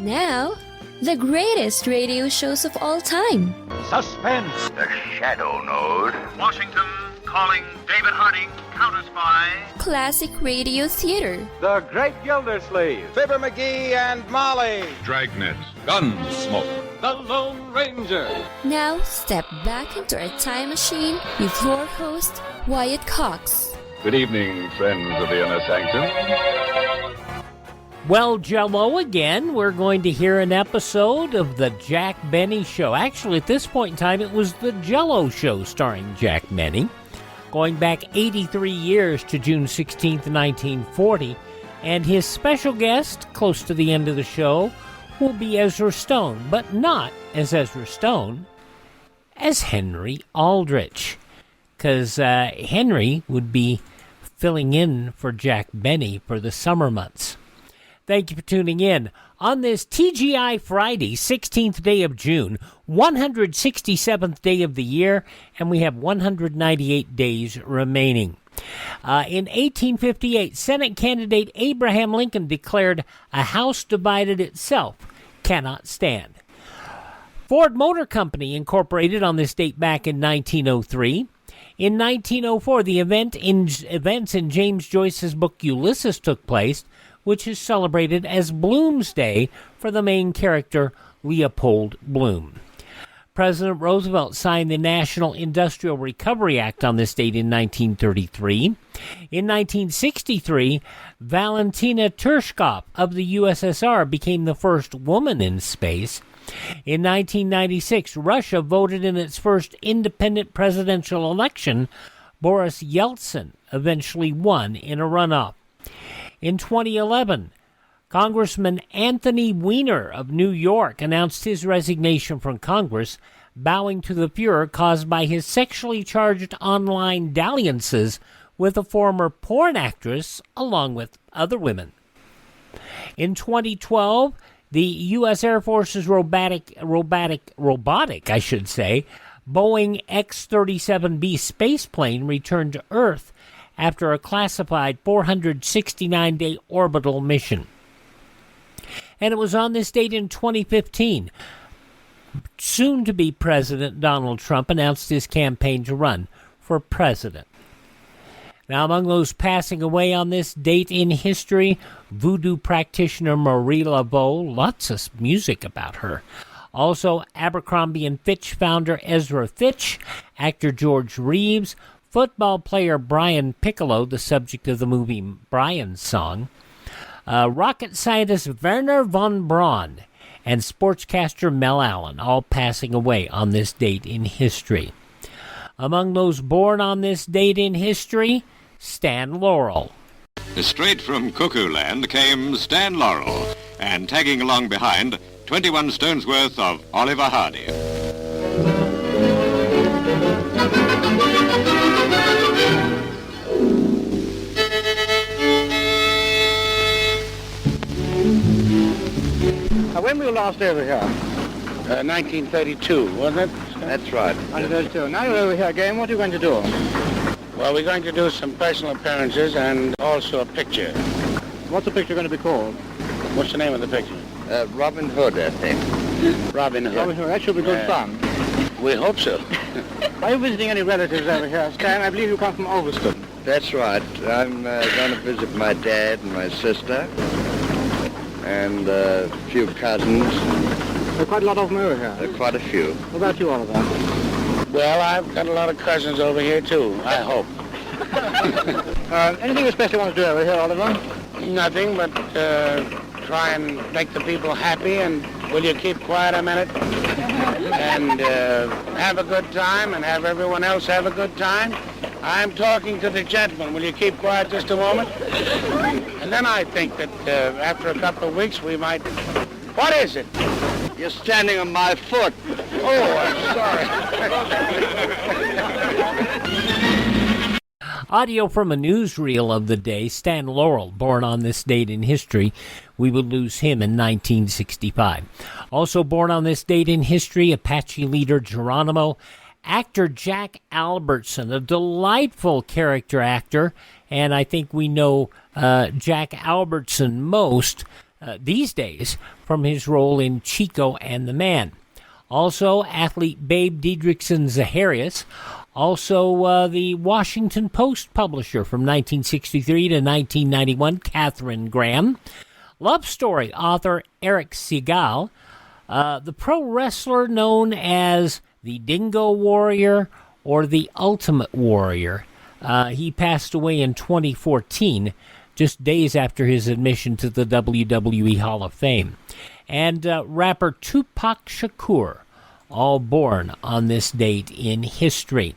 Now, the greatest radio shows of all time. Suspense. The Shadow Node. Washington calling David Harding, counter-spy. Classic radio theater. The Great Gildersleeve. Fibber McGee and Molly. Dragnet. Gunsmoke. The Lone Ranger. Now, step back into a time machine with your host, Wyatt Cox. Good evening, friends of the Inner Sanctum. Well, Jell-O again, we're going to hear an episode of the Jack Benny Show. Actually, at this point in time, it was the Jell-O Show starring Jack Benny, going back 83 years to June 16th, 1940. And his special guest, close to the end of the show, will be Ezra Stone, but not as Ezra Stone, as Henry Aldrich, because Henry would be filling in for Jack Benny for the summer months. Thank you for tuning in. On this TGI Friday, 16th day of June, 167th day of the year, and we have 198 days remaining. In 1858, Senate candidate Abraham Lincoln declared, "A house divided itself cannot stand." Ford Motor Company incorporated on this date back in 1903. In 1904, the events in James Joyce's book Ulysses took place, which is celebrated as Bloomsday for the main character, Leopold Bloom. President Roosevelt signed the National Industrial Recovery Act on this date in 1933. In 1963, Valentina Tereshkov of the USSR became the first woman in space. In 1996, Russia voted in its first independent presidential election. Boris Yeltsin eventually won in a runoff. In 2011, Congressman Anthony Weiner of New York announced his resignation from Congress, bowing to the furor caused by his sexually charged online dalliances with a former porn actress, along with other women. In 2012, the U.S. Air Force's robotic, Boeing X-37B spaceplane returned to Earth after a classified 469-day orbital mission. And it was on this date in 2015, soon-to-be President Donald Trump announced his campaign to run for president. Now, among those passing away on this date in history, voodoo practitioner Marie Laveau, lots of music about her. Also, Abercrombie & Fitch founder Ezra Fitch, actor George Reeves, football player Brian Piccolo, the subject of the movie Brian's Song, rocket scientist Werner von Braun, and sportscaster Mel Allen, all passing away on this date in history. Among those born on this date in history, Stan Laurel. Straight from Cuckoo Land came Stan Laurel, and tagging along behind, 21 stones worth of Oliver Hardy. When were you last over here? 1932, wasn't it? That's right. 1932. Now you're over here again. What are you going to do? Well, we're going to do some personal appearances and also a picture. What's the picture going to be called? What's the name of the picture? Robin Hood, I think. Robin Hood. Robin Hood. That should be good fun. We hope so. Are you visiting any relatives over here, Stan? I believe you come from Overston. That's right. I'm going to visit my dad and my sister and a few cousins. There are quite a lot of them over here. There are quite a few. What about you, Oliver? Well, I've got a lot of cousins over here, too, I hope. Anything especially you want to do over here, Oliver? Nothing but try and make the people happy, and will you keep quiet a minute? And have a good time, and have everyone else have a good time. I'm talking to the gentleman. Will you keep quiet just a moment? And then I think that after a couple of weeks we might... What is it? You're standing on my foot. Oh, I'm sorry. Audio from a newsreel of the day, Stan Laurel, born on this date in history. We would lose him in 1965. Also born on this date in history, Apache leader Geronimo, actor Jack Albertson, a delightful character actor, and I think we know Jack Albertson most these days from his role in Chico and the Man. Also, athlete Babe Diedrichson Zaharias. Also, the Washington Post publisher from 1963 to 1991, Katharine Graham. Love story author Eric Segal. The pro wrestler known as the Dingo Warrior or the Ultimate Warrior. He passed away in 2014, just days after his admission to the WWE Hall of Fame. And rapper Tupac Shakur, all born on this date in history.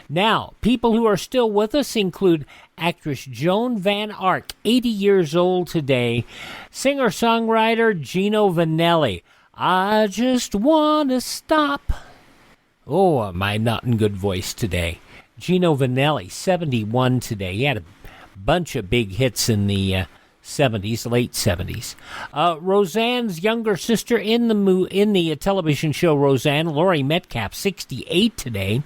Now, people who are still with us include actress Joan Van Ark, 80 years old today, singer-songwriter Gino Vanelli. I just want to stop. Oh, am I not in good voice today? Gino Vanelli, 71 today. He had a bunch of big hits in the 70s, late 70s. Roseanne's younger sister in the television show Roseanne, Laurie Metcalf, 68 today.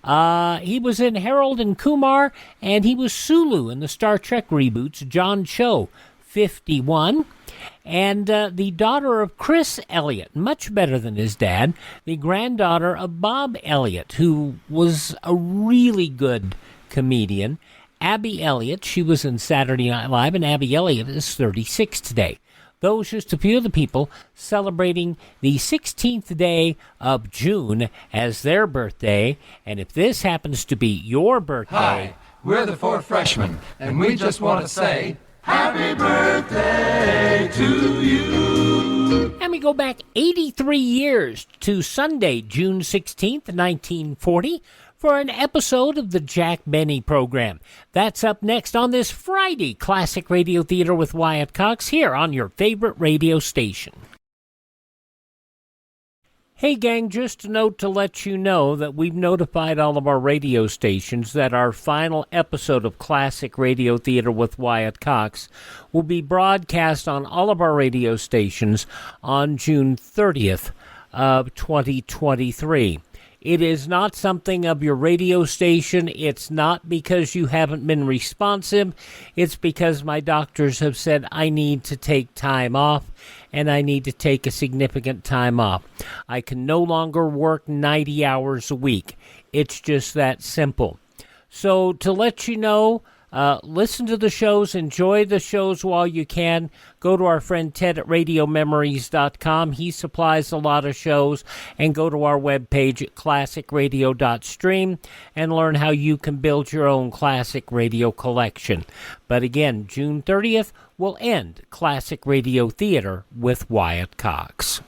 He was in Harold and Kumar, and he was Sulu in the Star Trek reboots. John Cho, 51. And the daughter of Chris Elliott, much better than his dad, the granddaughter of Bob Elliott, who was a really good comedian. Abby Elliott, she was in Saturday Night Live, and Abby Elliott is 36 today. Those just a few of the people celebrating the 16th day of June as their birthday. And if this happens to be your birthday... Hi, we're the Four Freshmen, and we just want to say... Happy birthday to you! And we go back 83 years to Sunday, June 16th, 1940, for an episode of the Jack Benny program. That's up next on this Friday Classic Radio Theater with Wyatt Cox here on your favorite radio station. Hey gang, just a note to let you know that we've notified all of our radio stations that our final episode of Classic Radio Theater with Wyatt Cox will be broadcast on all of our radio stations on June 30th of 2023. It is not something of your radio station. It's not because you haven't been responsive. It's because my doctors have said I need to take time off, and I need to take a significant time off. I can no longer work 90 hours a week. It's just that simple. So to let you know, listen to the shows, enjoy the shows while you can. Go to our friend Ted at RadioMemories.com. He supplies a lot of shows. And go to our webpage at classicradio.stream and learn how you can build your own classic radio collection. But again, June 30th will end Classic Radio Theater with Wyatt Cox.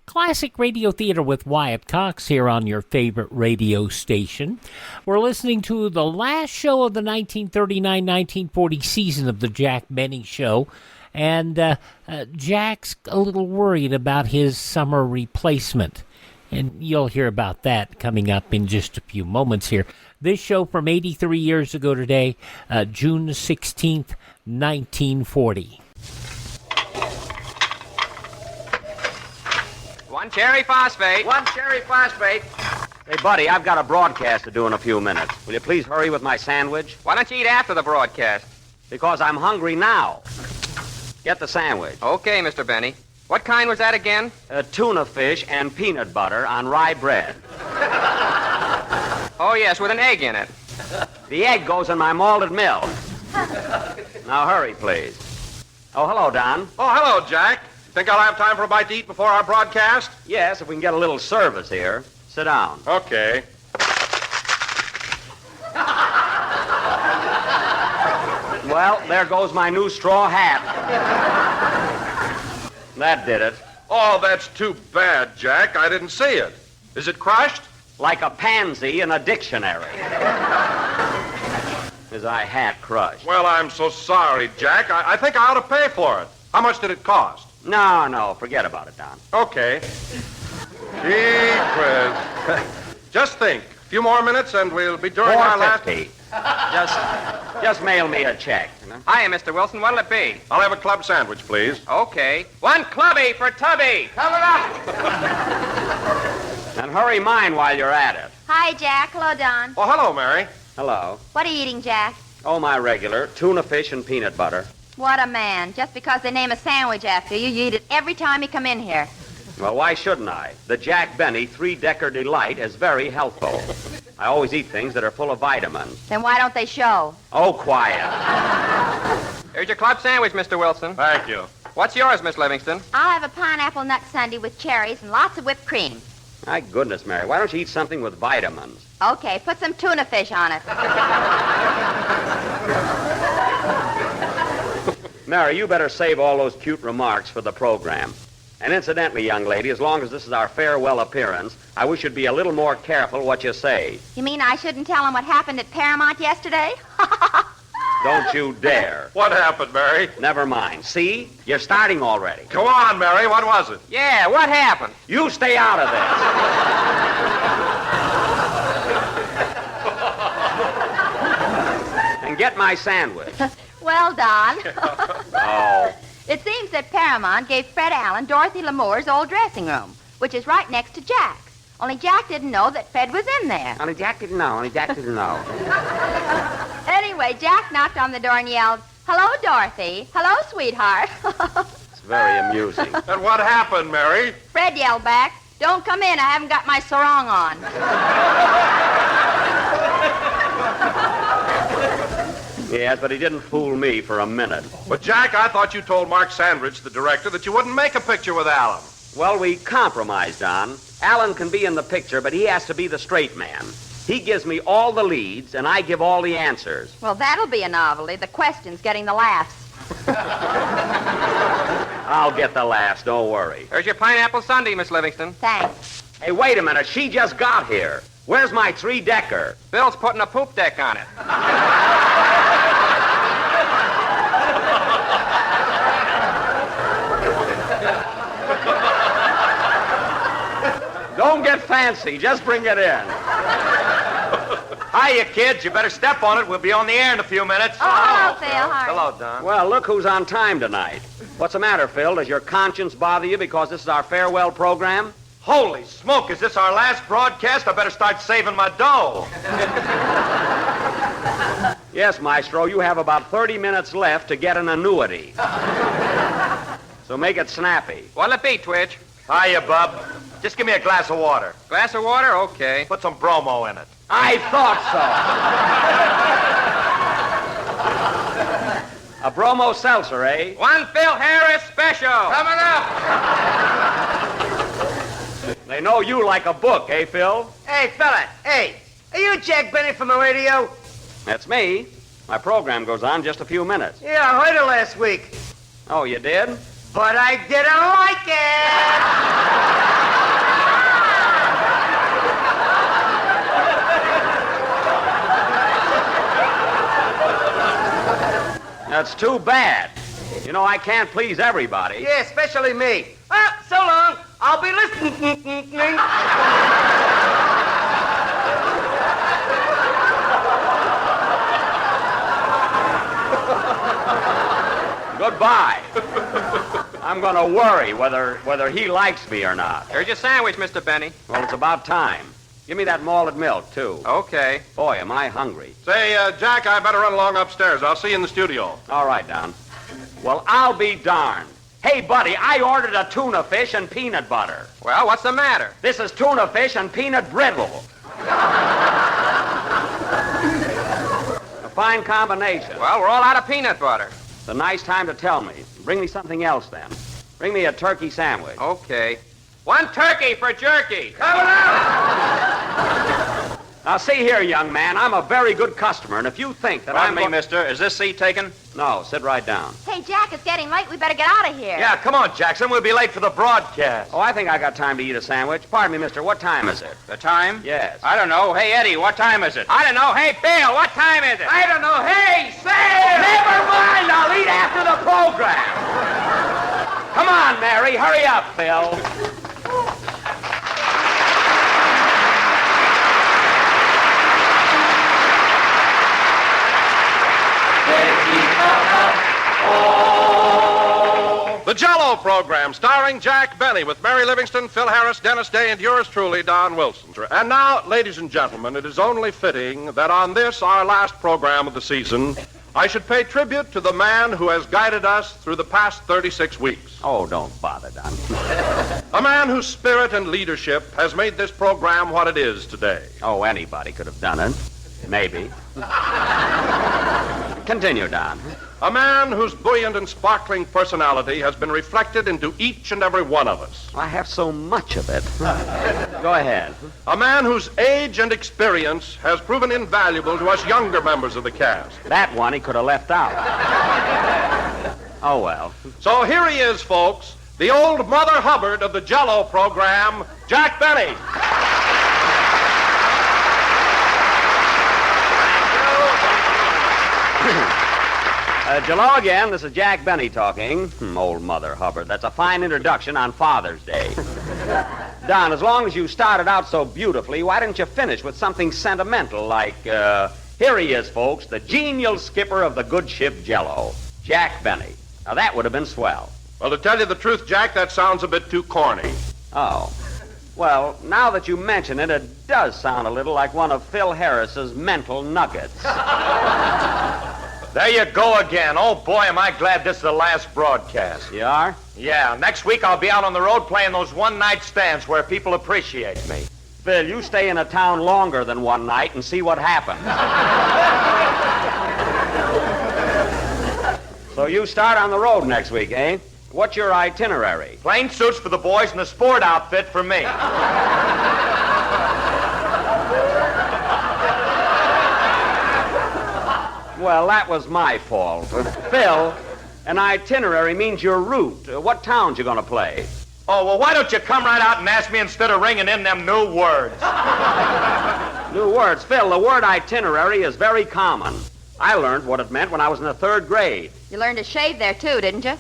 Classic Radio Theater with Wyatt Cox here on your favorite radio station. We're listening to the last show of the 1939-1940 season of the Jack Benny Show, and Jack's a little worried about his summer replacement, and you'll hear about that coming up in just a few moments here. This show from 83 years ago today, June 16th, 1940. One cherry phosphate. One cherry phosphate. Hey, buddy, I've got a broadcast to do in a few minutes. Will you please hurry with my sandwich? Why don't you eat after the broadcast? Because I'm hungry now. Get the sandwich. Okay, Mr. Benny. What kind was that again? Tuna fish and peanut butter on rye bread. Oh, yes, with an egg in it. The egg goes in my malted milk. Now hurry, please. Oh, hello, Don. Oh, hello, Jack. Think I'll have time for a bite to eat before our broadcast? Yes, if we can get a little service here. Sit down. Okay. Well, there goes my new straw hat. That did it. Oh, that's too bad, Jack. I didn't see it. Is it crushed? Like a pansy in a dictionary. Is my hat crushed? Well, I'm so sorry, Jack. I think I ought to pay for it. How much did it cost? No, forget about it, Don. Okay. Gee, Chris. Just think. A few more minutes and we'll be during our last... Just mail me a check. You know? Hiya, Mr. Wilson. What'll it be? I'll have a club sandwich, please. Okay. One clubby for Tubby. Cover up! And hurry mine while you're at it. Hi, Jack. Hello, Don. Oh, hello, Mary. Hello. What are you eating, Jack? Oh, my regular. Tuna fish and peanut butter. What a man. Just because they name a sandwich after you, you eat it every time you come in here. Well, why shouldn't I? The Jack Benny 3-Decker Delight is very healthful. I always eat things that are full of vitamins. Then why don't they show? Oh, quiet. Here's your club sandwich, Mr. Wilson. Thank you. What's yours, Miss Livingston? I'll have a pineapple nut sundae with cherries and lots of whipped cream. My goodness, Mary, why don't you eat something with vitamins? Okay, put some tuna fish on it. Mary, you better save all those cute remarks for the program. And incidentally, young lady, as long as this is our farewell appearance, I wish you'd be a little more careful what you say. You mean I shouldn't tell them what happened at Paramount yesterday? Don't you dare. What happened, Mary? Never mind. See? You're starting already. Go on, Mary. What was it? Yeah, what happened? You stay out of this. And get my sandwich. Well, Don. Oh. It seems that Paramount gave Fred Allen Dorothy Lamour's old dressing room, which is right next to Jack's. Only Jack didn't know that Fred was in there. Only Jack didn't know. Anyway, Jack knocked on the door and yelled, "Hello, Dorothy. Hello, sweetheart." It's very amusing. And what happened, Mary? Fred yelled back, "Don't come in. I haven't got my sarong on." Yes, but he didn't fool me for a minute. But, Jack, I thought you told Mark Sandridge, the director, that you wouldn't make a picture with Alan. Well, we compromised, Don. Alan can be in the picture, but he has to be the straight man. He gives me all the leads, and I give all the answers. Well, that'll be a novelty. The questions getting the laughs. I'll get the laughs, don't worry. Here's your pineapple sundae, Miss Livingston. Thanks. Hey, wait a minute. She just got here. Where's my 3-decker? Bill's putting a poop deck on it. Don't get fancy. Just bring it in. Hiya, kids. You better step on it. We'll be on the air in a few minutes. Oh, hello, Phil. Hi. Hello, Don. Well, look who's on time tonight. What's the matter, Phil? Does your conscience bother you because this is our farewell program? Holy smoke, is this our last broadcast? I better start saving my dough. Yes, Maestro, you have about 30 minutes left to get an annuity. So make it snappy. What'll it be, Twitch? Hiya, Bub. Just give me a glass of water. Glass of water? Okay. Put some bromo in it. I thought so. A bromo seltzer, eh? One Phil Harris special. Coming up. They know you like a book, eh, Phil? Hey, fella. Hey, are you Jack Benny from the radio? That's me. My program goes on just a few minutes. Yeah, I heard it last week. Oh, you did? But I didn't like it. That's too bad. You know, I can't please everybody. Yeah, especially me. Well, so long. I'll be listening. Goodbye. I'm going to worry whether he likes me or not. Here's your sandwich, Mr. Benny. Well, it's about time. Give me that malted milk, too. Okay. Boy, am I hungry. Say, Jack, I better run along upstairs. I'll see you in the studio. All right, Don. Well, I'll be darned. Hey, buddy, I ordered a tuna fish and peanut butter. Well, what's the matter? This is tuna fish and peanut brittle. A fine combination. Well, we're all out of peanut butter. It's a nice time to tell me. Bring me something else, then. Bring me a turkey sandwich. Okay. One turkey for jerky. Coming out! Now, see here, young man. I'm a very good customer, and if you think that Pardon me, mister. Is this seat taken? No, sit right down. Hey, Jack, it's getting late. We better get out of here. Yeah, come on, Jackson. We'll be late for the broadcast. Oh, I think I got time to eat a sandwich. Pardon me, mister. What time is it? The time? Yes. I don't know. Hey, Eddie, what time is it? I don't know. Hey, Bill, what time is it? I don't know. Hey, Sam! Never mind. I'll eat after the program. Come on, Mary. Hurry up, Phil. The Jell-O program, starring Jack Benny, with Mary Livingston, Phil Harris, Dennis Day, and yours truly, Don Wilson. And now, ladies and gentlemen, it is only fitting that on this, our last program of the season, I should pay tribute to the man who has guided us through the past 36 weeks. Oh, don't bother, Don. A man whose spirit and leadership has made this program what it is today. Oh, anybody could have done it. Maybe. Continue, Don. A man whose buoyant and sparkling personality has been reflected into each and every one of us. I have so much of it. Go ahead. A man whose age and experience has proven invaluable to us younger members of the cast. That one he could have left out. Oh, well. So here he is, folks, the old Mother Hubbard of the Jell-O program, Jack Benny. Hello again. This is Jack Benny talking. Old Mother Hubbard. That's a fine introduction on Father's Day. Don, as long as you started out so beautifully, why didn't you finish with something sentimental like, here he is, folks, the genial skipper of the good ship Jell-O, Jack Benny. Now, that would have been swell. Well, to tell you the truth, Jack, that sounds a bit too corny. Oh. Well, now that you mention it, it does sound a little like one of Phil Harris's mental nuggets. There you go again. Oh, boy, am I glad this is the last broadcast. You are? Yeah, next week I'll be out on the road playing those one-night stands where people appreciate me. Phil, you stay in a town longer than one night and see what happens. So you start on the road next week, eh? What's your itinerary? Plain suits for the boys and a sport outfit for me. Well, that was my fault. Phil, an itinerary means your route. What towns you going to play? Oh, well, why don't you come right out and ask me instead of ringing in them new words? New words. Phil, the word itinerary is very common. I learned what it meant when I was in the 3rd grade. You learned to shave there, too, didn't you?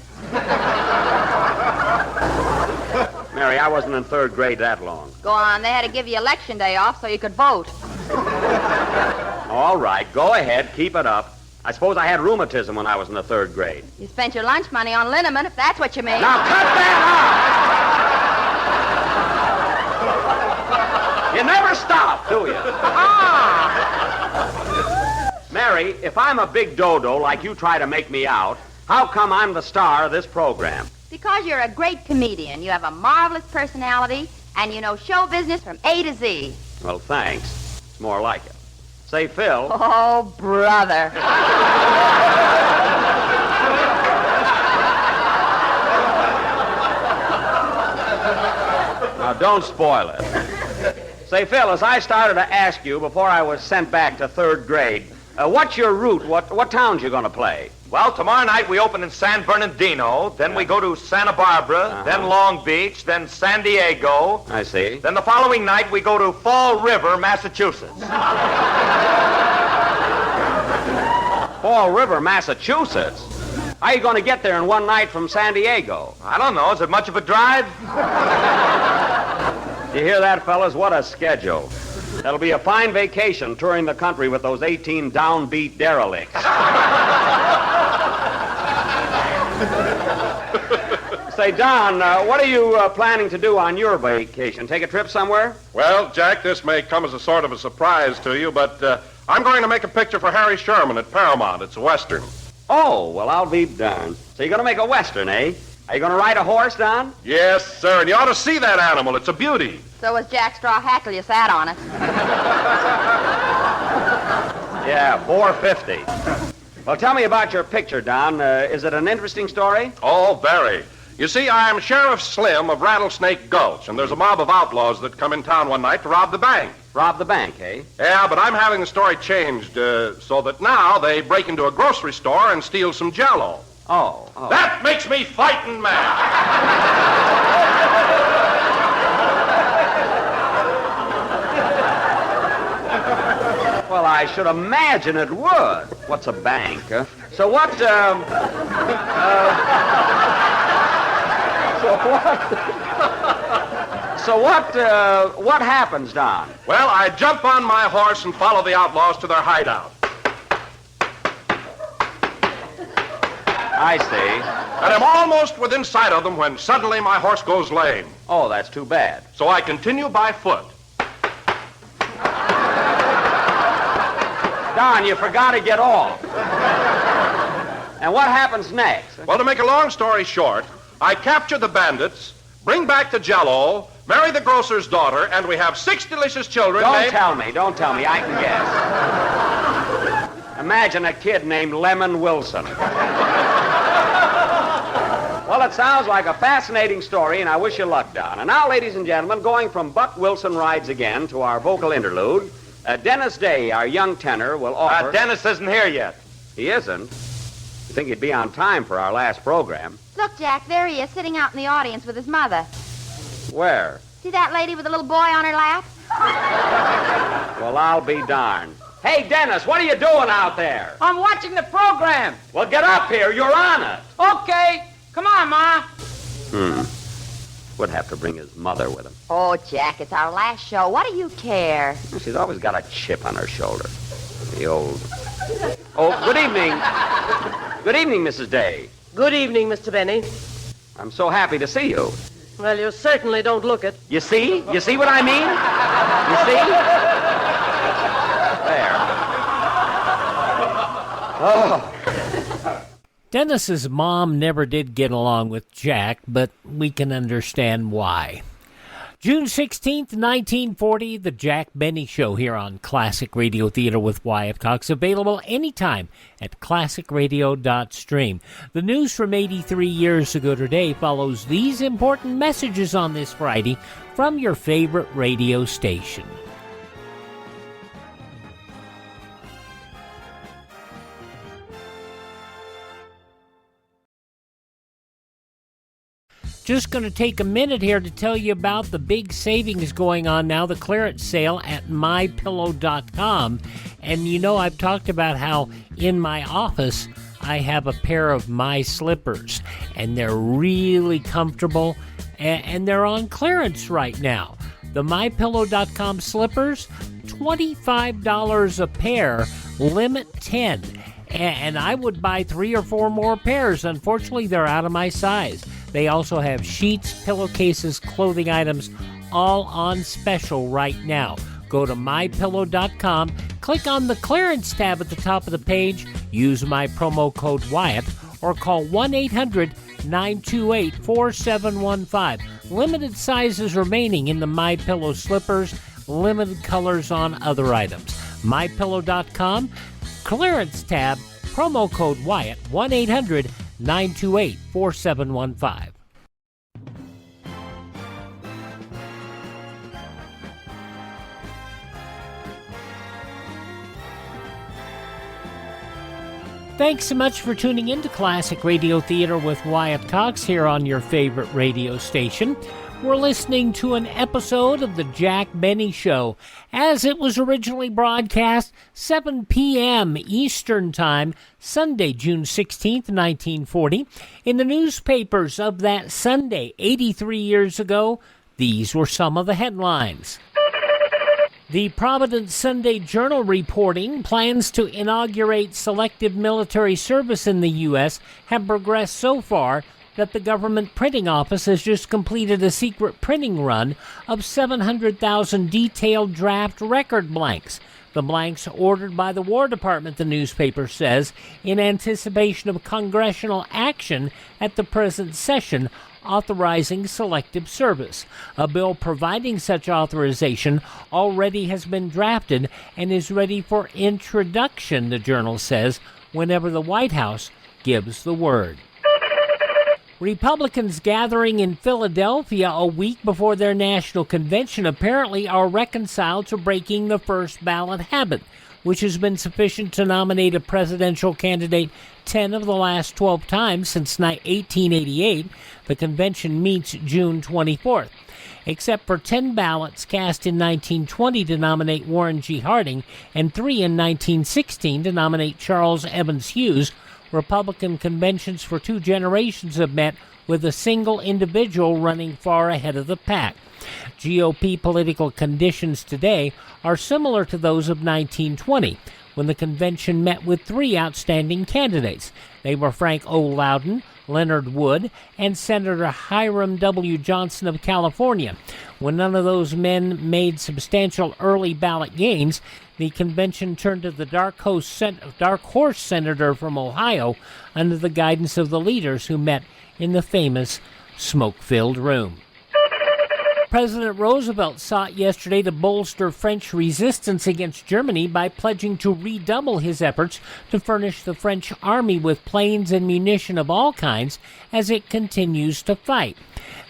Mary, I wasn't in 3rd grade that long. Go on. They had to give you election day off so you could vote. All right, go ahead. Keep it up. I suppose I had rheumatism when I was in the 3rd grade. You spent your lunch money on liniment, if that's what you mean. Now, cut that out! You never stop, do you? Mary, if I'm a big dodo like you try to make me out, how come I'm the star of this program? Because you're a great comedian. You have a marvelous personality, and you know show business from A to Z. Well, thanks. It's more like it. Say, Phil. Oh, brother. Now, don't spoil it. Say, Phil, as I started to ask you before I was sent back to 3rd grade, what's your route? What towns you going to play? Well, tomorrow night we open in San Bernardino, then we go to Santa Barbara, then Long Beach, then San Diego. I see. Then the following night we go to Fall River, Massachusetts. Fall River, Massachusetts? How are you going to get there in one night from San Diego? I don't know. Is it much of a drive? You hear that, fellas? What a schedule. That'll be a fine vacation touring the country with those 18 downbeat derelicts. Say, Don, what are you planning to do on your vacation? Take a trip somewhere? Well, Jack, this may come as a sort of a surprise to you, but I'm going to make a picture for Harry Sherman at Paramount. It's a Western. Oh, well, I'll be darned. So you're going to make a Western, eh? Are you going to ride a horse, Don? Yes, sir, and you ought to see that animal. It's a beauty. So was Jack Straw Hat till you sat on it. Yeah, $4.50. Well, tell me about your picture, Don. Is it an interesting story? Oh, very. You see, I'm Sheriff Slim of Rattlesnake Gulch, and there's a mob of outlaws that come in town one night to rob the bank. Rob the bank, eh? Yeah, but I'm having the story changed so that now they break into a grocery store and steal some Jell-O. Oh. That makes me fighting mad. Well, I should imagine it would. What's a bank? So what, what happens, Don? Well, I jump on my horse and follow the outlaws to their hideout. I see. And I'm almost within sight of them when suddenly my horse goes lame. Oh, that's too bad. So I continue by foot. Don, you forgot to get off. And what happens next? Well, to make a long story short, I capture the bandits, bring back the Jell-O, marry the grocer's daughter, and we have 6 delicious children Don't tell me. I can guess. Imagine a kid named Lemon Wilson. Well, it sounds like a fascinating story, and I wish you luck, Don. And now, ladies and gentlemen, going from Buck Wilson Rides Again to our vocal interlude, Dennis Day, our young tenor, will offer... Dennis isn't here yet. He isn't? You think he'd be on time for our last program? Look, Jack, there he is, sitting out in the audience with his mother. Where? See that lady with the little boy on her lap? Well, I'll be darned. Hey, Dennis, what are you doing out there? I'm watching the program. Well, get up here. You're on it. Okay. Come on, Ma. Would have to bring his mother with him. Oh, Jack, it's our last show. What do you care? She's always got a chip on her shoulder. The old... Oh, good evening. Good evening, Mrs. Day. Good evening, Mr. Benny. I'm so happy to see you. Well, you certainly don't look it. You see? You see what I mean? You see? There. Oh. Dennis's mom never did get along with Jack, but we can understand why. June 16th, 1940, The Jack Benny Show here on Classic Radio Theater with Wyatt Cox, available anytime at classicradio.stream. The news from 83 years ago today follows these important messages on this Friday from your favorite radio station. Just going to take a minute here to tell you about the big savings going on now, the clearance sale at mypillow.com. And you know, I've talked about how in my office I have a pair of my slippers, and they're really comfortable, and they're on clearance right now. The mypillow.com slippers, $25 a pair, limit 10. And I would buy 3 or 4 more pairs. Unfortunately, they're out of my size. They also have sheets, pillowcases, clothing items, all on special right now. Go to mypillow.com, click on the clearance tab at the top of the page, use my promo code Wyatt, or call 1-800-928-4715. Limited sizes remaining in the MyPillow slippers, limited colors on other items. mypillow.com, clearance tab, promo code Wyatt, 1-800-928-4715. Thanks so much for tuning in to Classic Radio Theater with Wyatt Cox here on your favorite radio station. We're listening to an episode of The Jack Benny Show, as it was originally broadcast 7 p.m. Eastern Time, Sunday, June 16th, 1940. In the newspapers of that Sunday, 83 years ago, these were some of the headlines. The Providence Sunday Journal reporting plans to inaugurate selective military service in the U.S. have progressed so far that the government printing office has just completed a secret printing run of 700,000 detailed draft record blanks. The blanks ordered by the War Department, the newspaper says, in anticipation of congressional action at the present session authorizing selective service. A bill providing such authorization already has been drafted and is ready for introduction, the Journal says, whenever the White House gives the word. Republicans gathering in Philadelphia a week before their national convention apparently are reconciled to breaking the first ballot habit, which has been sufficient to nominate a presidential candidate 10 of the last 12 times since 1888. The convention meets June 24th. Except for 10 ballots cast in 1920 to nominate Warren G. Harding and 3 in 1916 to nominate Charles Evans Hughes, Republican conventions for 2 generations have met with a single individual running far ahead of the pack. GOP political conditions today are similar to those of 1920, when the convention met with 3 outstanding candidates. They were Frank O. Loudon, Leonard Wood, and Senator Hiram W. Johnson of California. When none of those men made substantial early ballot gains, the convention turned to the dark horse senator from Ohio under the guidance of the leaders who met in the famous smoke-filled room. President Roosevelt sought yesterday to bolster French resistance against Germany by pledging to redouble his efforts to furnish the French army with planes and munition of all kinds as it continues to fight.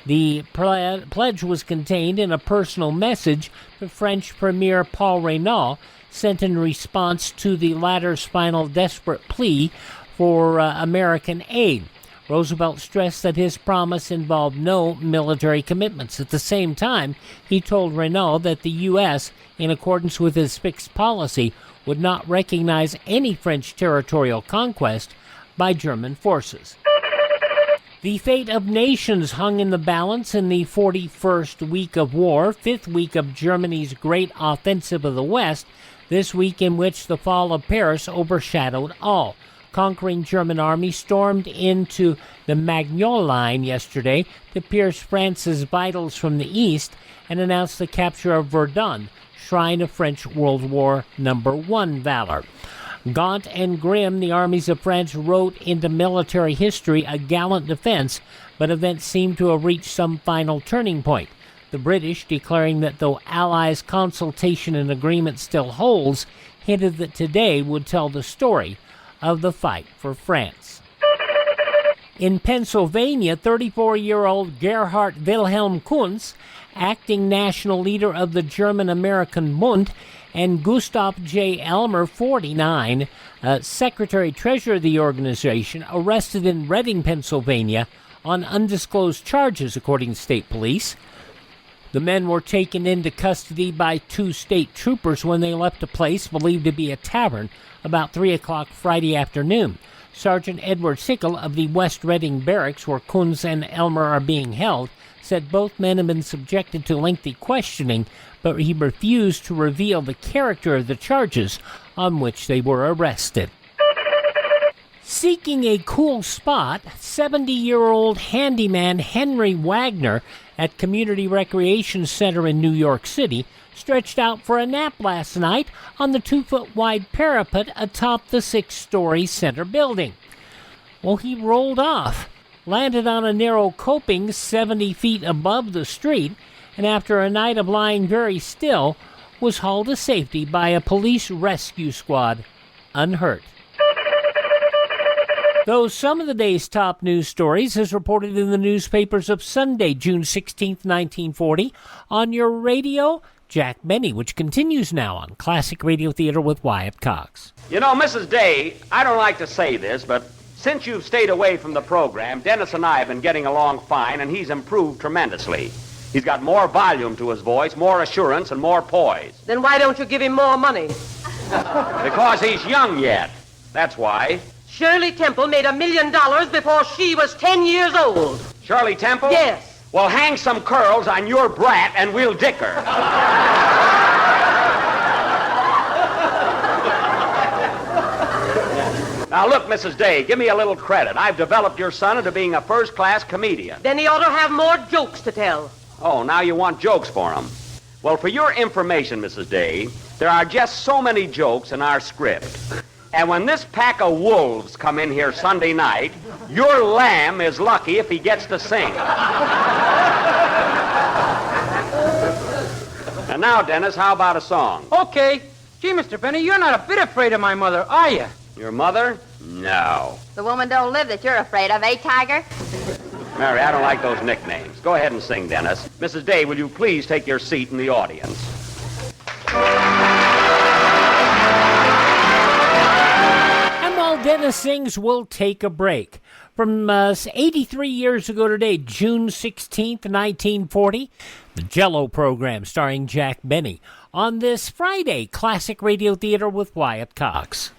The pledge was contained in a personal message to French Premier Paul Reynaud, sent in response to the latter's final desperate plea for American aid. Roosevelt stressed that his promise involved no military commitments. At the same time, he told Reynaud that the U.S., in accordance with his fixed policy, would not recognize any French territorial conquest by German forces. The fate of nations hung in the balance in the 41st week of war, 5th week of Germany's great offensive of the West, this week in which the fall of Paris overshadowed all. Conquering German army stormed into the Maginot Line yesterday to pierce France's vitals from the east and announce the capture of Verdun, shrine of French World War I valor. Gaunt and grim, the armies of France wrote into military history a gallant defense, but events seem to have reached some final turning point. The British, declaring that though Allies' consultation and agreement still holds, hinted that today would tell the story of the fight for France. In Pennsylvania, 34-year-old Gerhard Wilhelm Kunz, acting national leader of the German-American Bund, and Gustav J. Elmer, 49, secretary-treasurer of the organization, arrested in Reading, Pennsylvania, on undisclosed charges, according to state police. The men were taken into custody by 2 state troopers when they left a place believed to be a tavern about 3 o'clock Friday afternoon. Sergeant Edward Sickle of the West Reading Barracks, where Kunz and Elmer are being held, said both men have been subjected to lengthy questioning, but he refused to reveal the character of the charges on which they were arrested. Seeking a cool spot, 70-year-old handyman Henry Wagner at Community Recreation Center in New York City stretched out for a nap last night on the 2-foot-wide parapet atop the 6-story center building. Well, he rolled off, landed on a narrow coping 70 feet above the street, and after a night of lying very still, was hauled to safety by a police rescue squad, unhurt. Those some of the day's top news stories as reported in the newspapers of Sunday, June 16th, 1940, on your radio, Jack Benny, which continues now on Classic Radio Theater with Wyatt Cox. You know, Mrs. Day, I don't like to say this, but since you've stayed away from the program, Dennis and I have been getting along fine, and he's improved tremendously. He's got more volume to his voice, more assurance, and more poise. Then why don't you give him more money? Because he's young yet. That's why. Shirley Temple made $1 million before she was 10 years old. Shirley Temple? Yes. Well, hang some curls on your brat and we'll dick her. Now, look, Mrs. Day, give me a little credit. I've developed your son into being a first-class comedian. Then he ought to have more jokes to tell. Oh, now you want jokes for him. Well, for your information, Mrs. Day, there are just so many jokes in our script. And when this pack of wolves come in here Sunday night, your lamb is lucky if he gets to sing. And now, Dennis, how about a song? Okay. Gee, Mr. Benny, you're not a bit afraid of my mother, are you? Your mother? No. The woman don't live that you're afraid of, eh, Tiger? Mary, I don't like those nicknames. Go ahead and sing, Dennis. Mrs. Day, will you please take your seat in the audience? While Dennis sings, we'll take a break. From 83 years ago today, June 16th, 1940, the Jell-O program starring Jack Benny. On this Friday, Classic Radio Theater with Wyatt Cox.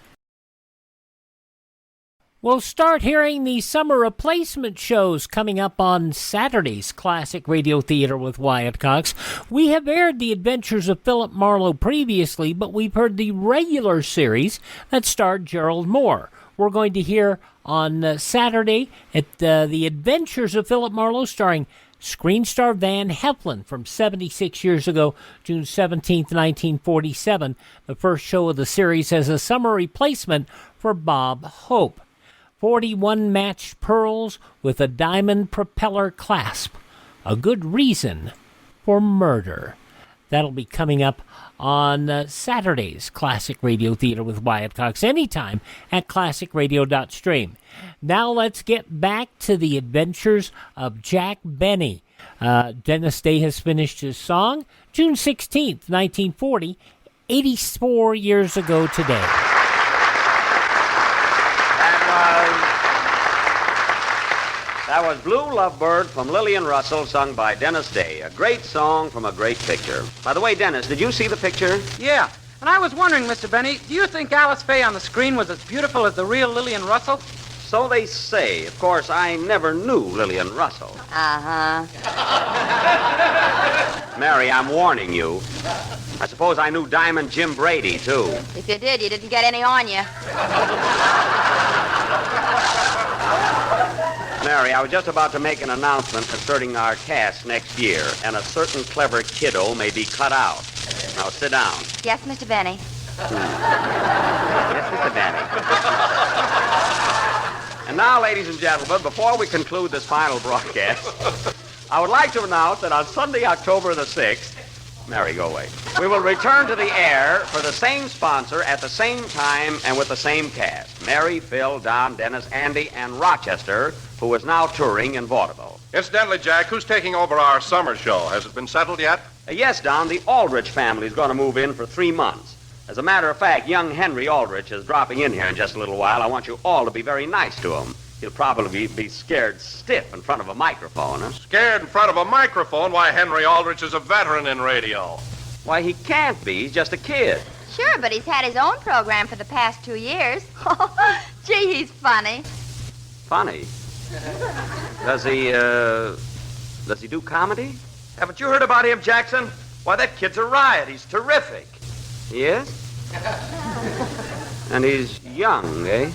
We'll start hearing the summer replacement shows coming up on Saturday's Classic Radio Theater with Wyatt Cox. We have aired The Adventures of Philip Marlowe previously, but we've heard the regular series that starred Gerald Moore. we're going to hear on Saturday at The Adventures of Philip Marlowe, starring screen star Van Heflin from 76 years ago, June 17th, 1947, the first show of the series as a summer replacement for Bob Hope. 41 matched pearls with a diamond propeller clasp. A good reason for murder. That'll be coming up on Saturday's Classic Radio Theater with Wyatt Cox, anytime at classicradio.stream. Now let's get back to the adventures of Jack Benny. Dennis Day has finished his song, June 16th, 1940, 84 years ago today. That was Blue Lovebird from Lillian Russell, sung by Dennis Day. A great song from a great picture. By the way, Dennis, did you see the picture? Yeah, and I was wondering, Mr. Benny, do you think Alice Faye on the screen was as beautiful as the real Lillian Russell? So they say. Of course, I never knew Lillian Russell. Uh-huh. Mary, I'm warning you. I suppose I knew Diamond Jim Brady, too. If you did, you didn't get any on you. Mary, I was just about to make an announcement concerning our cast next year, and a certain clever kiddo may be cut out. Now, sit down. Yes, Mr. Benny. Yes, Mr. Benny. And now, ladies and gentlemen, before we conclude this final broadcast, I would like to announce that on Sunday, October the 6th, Mary, go away, we will return to the air for the same sponsor at the same time and with the same cast. Mary, Phil, Don, Dennis, Andy, and Rochester, who is now touring in vaudeville. Incidentally, Jack, who's taking over our summer show? Has it been settled yet? Yes, Don, the Aldrich family is going to move in for 3 months. As a matter of fact, young Henry Aldrich is dropping in here in just a little while. I want you all to be very nice to him. He'll probably be scared stiff in front of a microphone, huh? Scared in front of a microphone? Why, Henry Aldrich is a veteran in radio. Why, he can't be. He's just a kid. Sure, but he's had his own program for the past 2 years. Gee, he's funny. Funny? Does he do comedy? Haven't you heard about him, Jackson? Why, that kid's a riot. He's terrific. He is? And he's young, eh?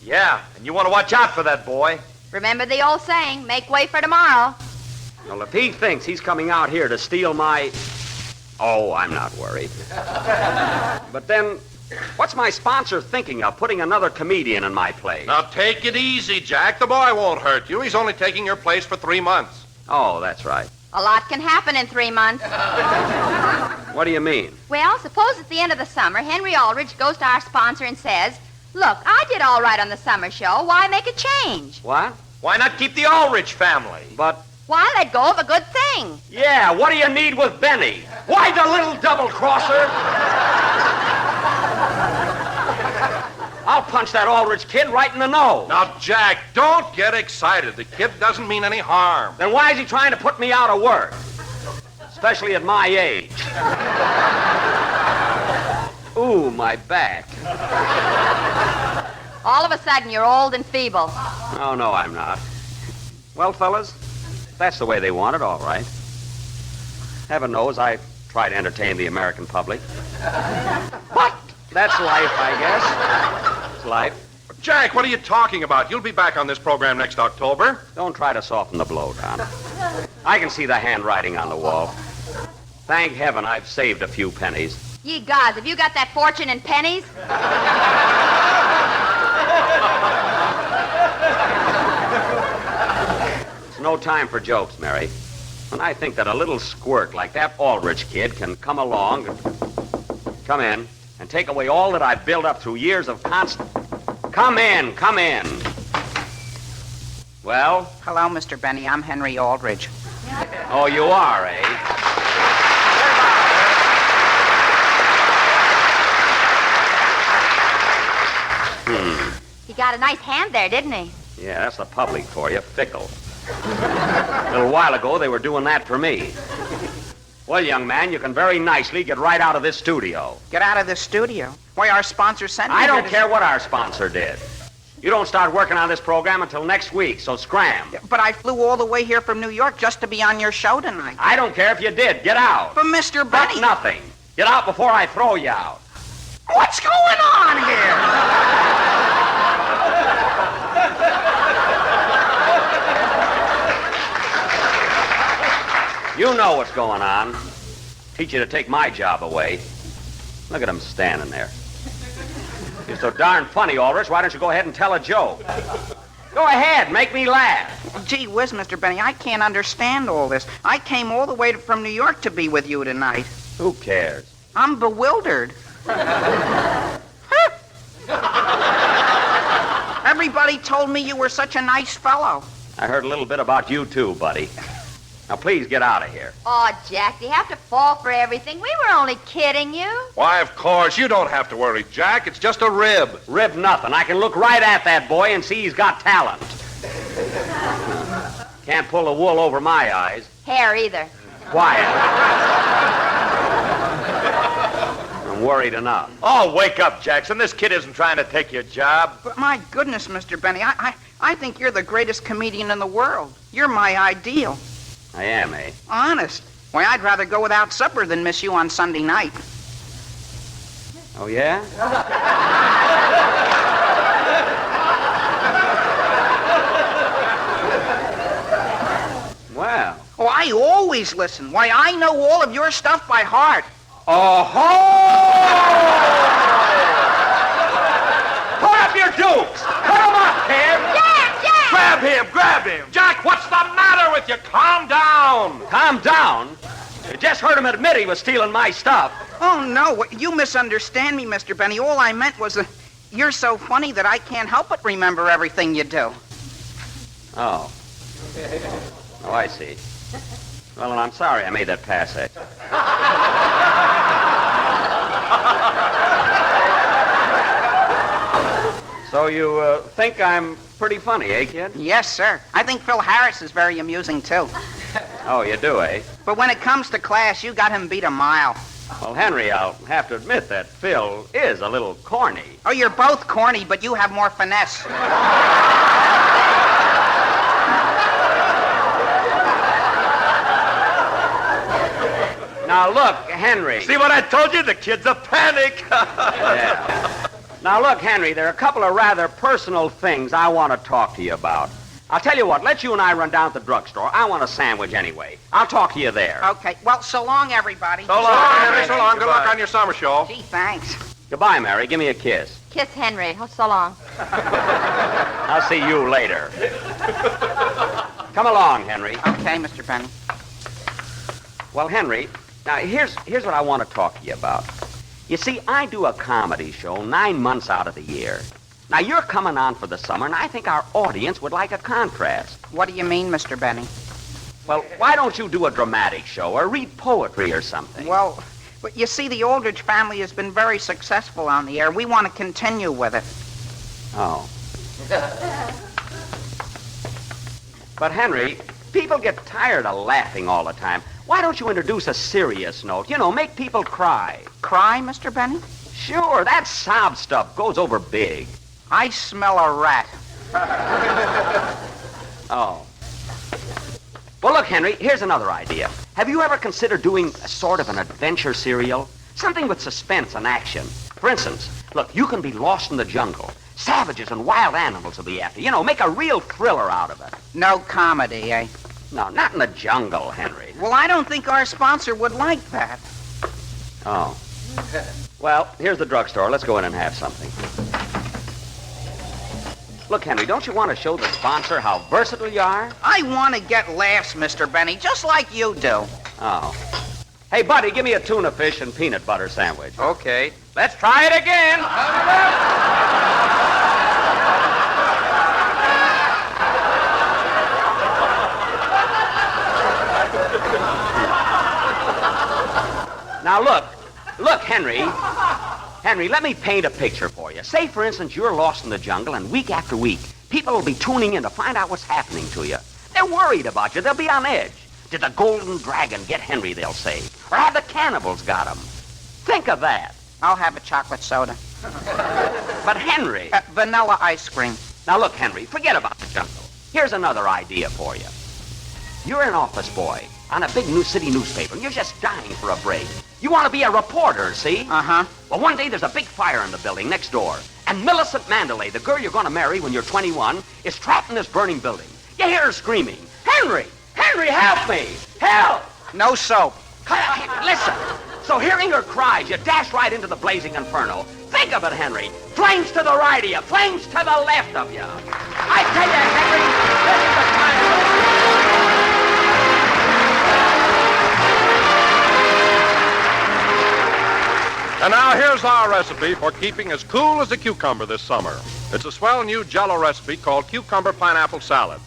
Yeah, and you want to watch out for that boy. Remember the old saying, make way for tomorrow. Well, if he thinks he's coming out here to steal my... Oh, I'm not worried. But then, what's my sponsor thinking of, putting another comedian in my place? Now, take it easy, Jack. The boy won't hurt you. He's only taking your place for 3 months. Oh, that's right. A lot can happen in 3 months. What do you mean? Well, suppose at the end of the summer, Henry Aldrich goes to our sponsor and says, look, I did all right on the summer show. Why make a change? What? Why not keep the Aldrich family? But... Why let go of a good thing? Yeah, what do you need with Benny? Why the little double-crosser? I'll punch that Aldrich kid right in the nose. Now, Jack, don't get excited. The kid doesn't mean any harm. Then why is he trying to put me out of work? Especially at my age. Ooh, my back. All of a sudden, you're old and feeble. Oh, no, I'm not. Well, fellas, that's the way they want it, all right. Heaven knows I try to entertain the American public. But that's life, I guess. It's life. Jack, what are you talking about? You'll be back on this program next October. Don't try to soften the blow, Don. I can see the handwriting on the wall. Thank heaven I've saved a few pennies. Ye gods, have you got that fortune in pennies? It's no time for jokes, Mary. When I think that a little squirt like that Aldrich kid can come along and come in and take away all that I've built up through years of constant... Come in, come in. Well? Hello, Mr. Benny. I'm Henry Aldrich. Oh, you are, eh? He got a nice hand there, didn't he? Yeah, that's the public for you, fickle. A little while ago, they were doing that for me. Well, young man, you can very nicely get right out of this studio. Get out of this studio? Why, our sponsor sent me I don't here care what our sponsor did. You don't start working on this program until next week, so scram. But I flew all the way here from New York just to be on your show tonight. I don't care if you did. Get out. But Mr. Benny... But nothing. Get out before I throw you out. What's going on here? You know what's going on. Teach you to take my job away. Look at him standing there. You're so darn funny, Aldrich. Why don't you go ahead and tell a joke? Go ahead, make me laugh. Well, gee whiz, Mr. Benny, I can't understand all this. I came all the way from New York to be with you tonight. Who cares? I'm bewildered. Everybody told me you were such a nice fellow. I heard a little bit about you, too, buddy. Now, please get out of here. Oh, Jack, do you have to fall for everything? We were only kidding you. Why, of course. You don't have to worry, Jack. It's just a rib. Rib nothing. I can look right at that boy and see he's got talent. Can't pull the wool over my eyes. Hair either. Quiet. I'm worried enough. Oh, wake up, Jackson. This kid isn't trying to take your job. But my goodness, Mr. Benny, I think you're the greatest comedian in the world. You're my ideal. I am, eh? Honest. Why, I'd rather go without supper than miss you on Sunday night. Oh, yeah? Well. Oh, I always listen. Why, I know all of your stuff by heart. Oh-ho! Put up your dukes! Put them up, kid! Jack! Grab him! Jack, what's the matter with you? Calm down! Calm down? You just heard him admit he was stealing my stuff. Oh, no. You misunderstand me, Mr. Benny. All I meant was you're so funny that I can't help but remember everything you do. Oh. Oh, I see. Well, and I'm sorry I made that passe. So you think I'm pretty funny, eh, kid? Yes, sir. I think Phil Harris is very amusing, too. Oh, you do, eh? But when it comes to class, you got him beat a mile. Well, Henry, I'll have to admit that Phil is a little corny. Oh, you're both corny, but you have more finesse. Now, look, Henry. See what I told you? The kid's a panic. Yeah. Now, look, Henry, there are a couple of rather personal things I want to talk to you about. I'll tell you what, let you and I run down to the drugstore. I want a sandwich anyway. I'll talk to you there. Okay. Well, so long, everybody. So long, Henry. So long. Good luck on your summer show. Gee, thanks. Goodbye, Mary. Give me a kiss. Kiss Henry. Oh, so long. I'll see you later. Come along, Henry. Okay, Mr. Benny. Well, Henry, now here's what I want to talk to you about. You see, I do a comedy show 9 months out of the year. Now, you're coming on for the summer, and I think our audience would like a contrast. What do you mean, Mr. Benny? Well, why don't you do a dramatic show or read poetry or something? Well, but you see, the Aldrich family has been very successful on the air. We want to continue with it. Oh. But, Henry, people get tired of laughing all the time. Why don't you introduce a serious note? You know, make people cry. Cry, Mr. Benny? Sure, that sob stuff goes over big. I smell a rat. Oh. Well, look, Henry, here's another idea. Have you ever considered doing a sort of an adventure serial? Something with suspense and action. For instance, look, you can be lost in the jungle. Savages and wild animals will be after you. You know, make a real thriller out of it. No comedy, eh? No, not in the jungle, Henry. Well, I don't think our sponsor would like that. Oh. Well, here's the drugstore. Let's go in and have something. Look, Henry, don't you want to show the sponsor how versatile you are? I want to get laughs, Mr. Benny, just like you do. Oh. Hey, buddy, give me a tuna fish and peanut butter sandwich. Okay. Let's try it again. Now, look, Henry. Henry, let me paint a picture for you. Say, for instance, you're lost in the jungle, and week after week, people will be tuning in to find out what's happening to you. They're worried about you. They'll be on edge. Did the golden dragon get Henry, they'll say? Or have the cannibals got him? Think of that. I'll have a chocolate soda. But, Henry... vanilla ice cream. Now, look, Henry, forget about the jungle. Here's another idea for you. You're an office boy, on a big new city newspaper, and you're just dying for a break. You want to be a reporter, see? Uh-huh. Well, one day there's a big fire in the building next door, and Millicent Mandalay, the girl you're going to marry when you're 21, is trapped in this burning building. You hear her screaming, "Henry! Henry, help me! Help!" No soap. Listen. So hearing her cries, you dash right into the blazing inferno. Think of it, Henry. Flames to the right of you, flames to the left of you. I tell you, Henry, this is the kind of... And now here's our recipe for keeping as cool as a cucumber this summer. It's a swell new Jell-O recipe called Cucumber Pineapple Salad.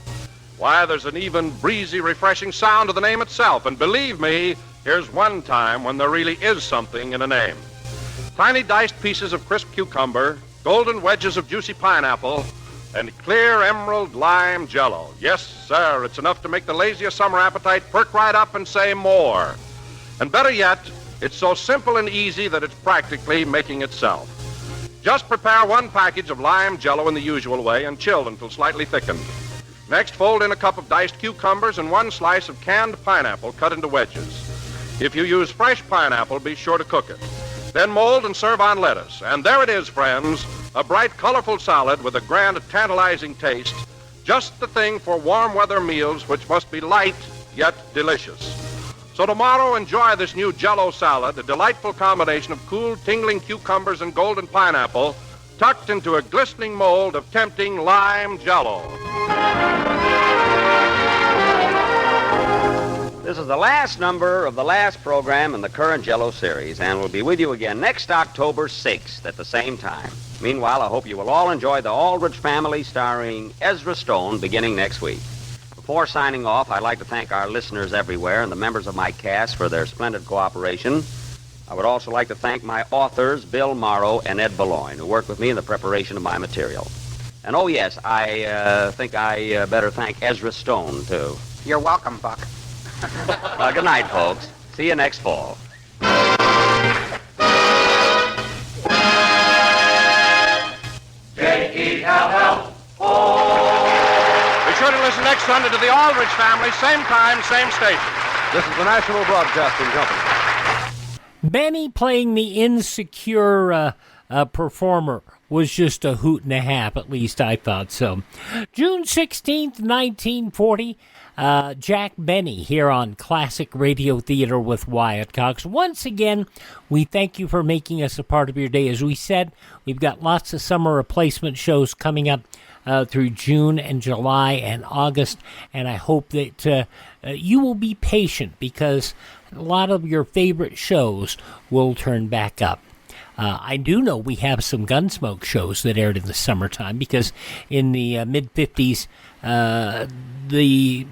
Why, there's an even breezy, refreshing sound to the name itself. And believe me, here's one time when there really is something in a name. Tiny diced pieces of crisp cucumber, golden wedges of juicy pineapple, and clear emerald lime Jell-O. Yes, sir, it's enough to make the laziest summer appetite perk right up and say more. And better yet, it's so simple and easy that it's practically making itself. Just prepare one package of lime Jell-O in the usual way and chill until slightly thickened. Next, fold in a cup of diced cucumbers and one slice of canned pineapple cut into wedges. If you use fresh pineapple, be sure to cook it. Then mold and serve on lettuce. And there it is, friends, a bright, colorful salad with a grand, tantalizing taste. Just the thing for warm weather meals, which must be light yet delicious. So tomorrow, enjoy this new Jell-O salad, a delightful combination of cool, tingling cucumbers and golden pineapple, tucked into a glistening mold of tempting lime Jell-O. This is the last number of the last program in the current Jell-O series, and we'll be with you again next October 6th at the same time. Meanwhile, I hope you will all enjoy the Aldrich Family starring Ezra Stone beginning next week. Before signing off, I'd like to thank our listeners everywhere and the members of my cast for their splendid cooperation. I would also like to thank my authors, Bill Morrow and Ed Boulogne, who worked with me in the preparation of my material. And oh yes, I think I better thank Ezra Stone, too. You're welcome, Buck. Good night, folks. See you next fall. J-E-L-L-O. Be sure to listen next Sunday to the Aldrich Family, same time, same station. This is the National Broadcasting Company. Benny playing the insecure performer was just a hoot and a half, at least I thought so. June 16th, 1940, Jack Benny here on Classic Radio Theater with Wyatt Cox. Once again, we thank you for making us a part of your day. As we said, we've got lots of summer replacement shows coming up through June and July and August, and I hope that you will be patient because a lot of your favorite shows will turn back up. I do know we have some Gunsmoke shows that aired in the summertime because in the mid-50s, the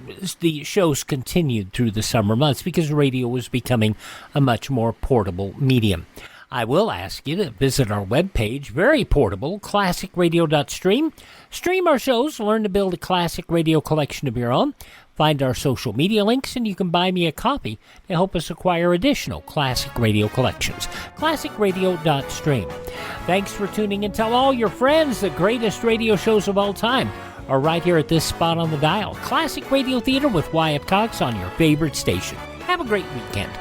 shows continued through the summer months because radio was becoming a much more portable medium. I will ask you to visit our webpage, very portable, classicradio.stream. Stream our shows, learn to build a classic radio collection of your own. Find our social media links, and you can buy me a copy to help us acquire additional classic radio collections. classicradio.stream. Thanks for tuning in. Tell all your friends the greatest radio shows of all time are right here at this spot on the dial. Classic Radio Theater with Wyatt Cox on your favorite station. Have a great weekend.